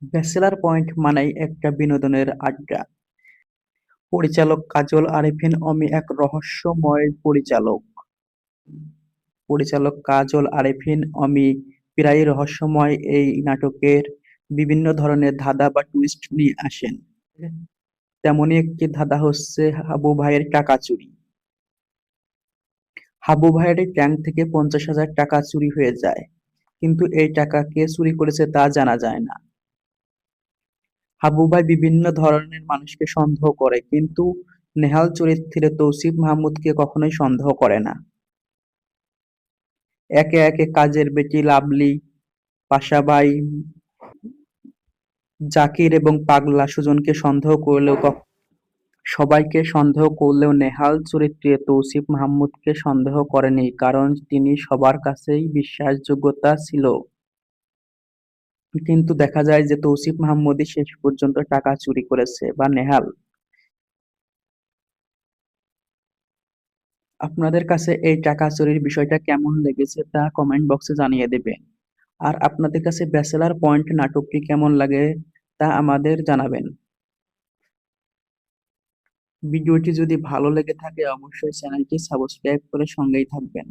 Bachelor point মানেই একটা বিনোদনের আড্ডা। পরিচালক কাজল আরেফিন অমি এক রহস্যময় পরিচালক। পরিচালক কাজল আরেফিন অমি প্রায়ই রহস্যময় এই নাটকের বিভিন্ন ধরনের ধাঁধা বা টুইস্ট নিয়ে আসেন। তেমনই একটি ধাঁধা হচ্ছে হাবু ভাইয়ের টাকা চুরি। হাবু ভাইয়ের ট্যাঙ্ক থেকে 50,000 টাকা চুরি হয়ে যায়, কিন্তু এই টাকা কে চুরি করেছে তা জানা যায় না। হাবু ভাই বিভিন্ন ধরনের মানুষকে সন্দেহ করে, কিন্তু নেহাল চরিত্রে তৌসিফ মাহমুদকে কখনোই সন্দেহ করে না। একে একে কাজের বেটি লাভলি, পাশাবাই, জাকির এবং পাগলা সুজনকে সবাইকে সন্দেহ করলেও নেহাল চরিত্রে তৌসিফ মাহমুদকে সন্দেহ করেনি, কারণ তিনি সবার কাছেই বিশ্বাসযোগ্যতা ছিল। কিন্তু দেখা যায় যে তৌসিফ মাহমুদই শেষ পর্যন্ত টাকা চুরি করেছে বা নেহাল। আপনাদের কাছে এই টাকা চুরির বিষয়টা কেমন লেগেছে তা কমেন্ট বক্সে জানিয়ে দেবেন। আর আপনাদের কাছে ব্যাচেলর পয়েন্ট নাটকটি কেমন লাগে তা আমাদের জানাবেন। ভিডিওটি যদি ভালো লেগে থাকে অবশ্যই চ্যানেলটি সাবস্ক্রাইব করে সঙ্গেই থাকবেন।